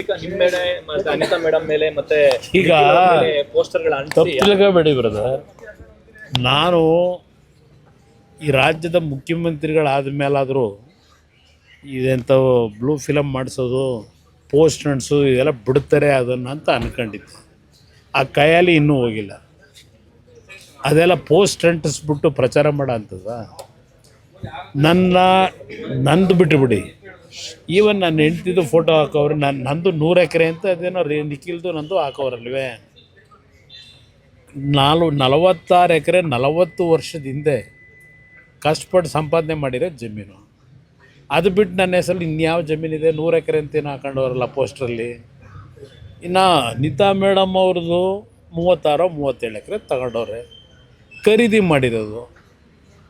ಈಗ ನಿಮ್ಮ ಮೇಲೆ ಮತ್ತೆ ಅನಿತಾ ಮೇಡಮ್ ಮೇಲೆ ಮತ್ತೆ ಈಗ ಪೋಸ್ಟರ್ಗಳ ತಪ್ಪಿಲ್ಗಬೇಡಿ ಬ್ರದರ್. ನಾನು ಈ ರಾಜ್ಯದ ಮುಖ್ಯಮಂತ್ರಿಗಳಾದ ಮೇಲಾದರೂ ಇದೆಂಥವು ಬ್ಲೂ ಫಿಲಮ್ ಮಾಡಿಸೋದು, ಪೋಸ್ಟ್ ಅಂಟಿಸೋದು ಇದೆಲ್ಲ ಬಿಡ್ತಾರೆ ಅದನ್ನು ಅಂತ ಅಂದ್ಕೊಂಡಿದ್ದೆ. ಆ ಕೈಯಲ್ಲಿ ಇನ್ನೂ ಹೋಗಿಲ್ಲ. ಅದೆಲ್ಲ ಪೋಸ್ಟ್ ಅಂಟಿಸ್ಬಿಟ್ಟು ಪ್ರಚಾರ ಮಾಡೋ ಅಂಥದ್ದು ನಂದು ಬಿಟ್ಟುಬಿಡಿ. ಈವನ್ ನನ್ನ ಹೆಂಡ್ತಿದ್ದು ಫೋಟೋ ಹಾಕೋರು, ನಂದು 100 ಎಕರೆ ಅಂತ ಅದೇನೋ ನಿಖಿಲ್ದು ನಂದು ಹಾಕೋರಲ್ವೇ. 46 ಎಕರೆ 40 ವರ್ಷದ ಹಿಂದೆ ಕಷ್ಟಪಟ್ಟು ಸಂಪಾದನೆ ಮಾಡಿರೋ ಜಮೀನು. ಅದು ಬಿಟ್ಟು ನನ್ನ ಹೆಸರಲ್ಲಿ ಇನ್ಯಾವ ಜಮೀನಿದೆ? 100 ಎಕರೆ ಅಂತೇನು ಹಾಕೊಂಡವರಲ್ಲ ಪೋಸ್ಟ್ರಲ್ಲಿ. ಇನ್ನು ಅನಿತಾ ಮೇಡಮ್ ಅವ್ರದ್ದು 36-37 ಎಕರೆ ತಗೊಂಡವ್ರೆ. ಖರೀದಿ ಮಾಡಿರೋದು.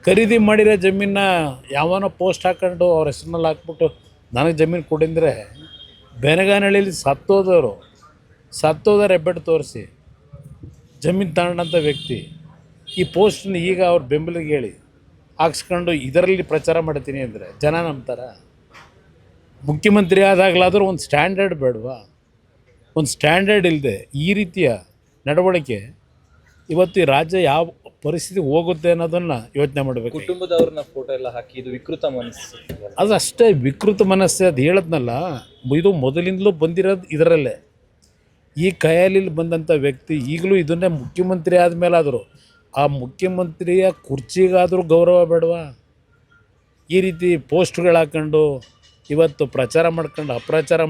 ಖರೀದಿ ಮಾಡಿರೋ ಜಮೀನ ಯಾವನೋ ಪೋಸ್ಟ್ ಹಾಕ್ಕೊಂಡು ಅವ್ರ ಹೆಸ್ರಿನಲ್ಲಿ ಹಾಕ್ಬಿಟ್ಟು ನನಗೆ ಜಮೀನು ಕೊಡಿಂದರೆ, ಬೆನಗಾನಹಳ್ಳಿಲಿ ಸತ್ತೋದವ್ರು ಹೆಬ್ಬೆಟ್ಟು ತೋರಿಸಿ ಜಮೀನು ತಗೊಂಡಂಥ ವ್ಯಕ್ತಿ ಈ ಪೋಸ್ಟನ್ನ ಈಗ ಅವ್ರ ಬೆಂಬಲಿಗೆ ಹೇಳಿ ಹಾಕ್ಸ್ಕೊಂಡು ಇದರಲ್ಲಿ ಪ್ರಚಾರ ಮಾಡ್ತೀನಿ ಅಂದರೆ ಜನ ನಂಬ್ತಾರ? ಮುಖ್ಯಮಂತ್ರಿ ಆದಾಗಲಾದರೂ ಒಂದು ಸ್ಟ್ಯಾಂಡರ್ಡ್ ಬೇಡವಾ? ಒಂದು ಸ್ಟ್ಯಾಂಡರ್ಡ್ ಇಲ್ಲದೆ ಈ ರೀತಿಯ ನಡವಳಿಕೆ ಇವತ್ತು ಈ ರಾಜ್ಯ ಯಾವ ಪರಿಸ್ಥಿತಿ ಹೋಗುತ್ತೆ ಅನ್ನೋದನ್ನು ಯೋಚನೆ ಮಾಡಬೇಕು. ಕುಟುಂಬದವ್ರನ್ನ ಫೋಟೋ ಎಲ್ಲ ಹಾಕಿ ಇದು ವಿಕೃತ ಮನಸ್ಸು. ಅದು ಅಷ್ಟೇ ವಿಕೃತ ಮನಸ್ಸು. ಅದು ಹೇಳದ್ನಲ್ಲ, ಇದು ಮೊದಲಿಂದಲೂ ಬಂದಿರೋದು ಇದರಲ್ಲೇ. ಈ ಕೈಯಲ್ಲಿ ಬಂದಂಥ ವ್ಯಕ್ತಿ ಈಗಲೂ ಇದನ್ನೇ ಮುಖ್ಯಮಂತ್ರಿ ಆದಮೇಲಾದರೂ ಆ ಮುಖ್ಯಮಂತ್ರಿಯ ಕುರ್ಚಿಗಾದರೂ ಗೌರವ ಬೇಡವಾ? ಈ ರೀತಿ ಪೋಸ್ಟ್ಗಳು ಹಾಕ್ಕೊಂಡು ಇವತ್ತು ಪ್ರಚಾರ ಮಾಡ್ಕೊಂಡು ಅಪ್ರಚಾರ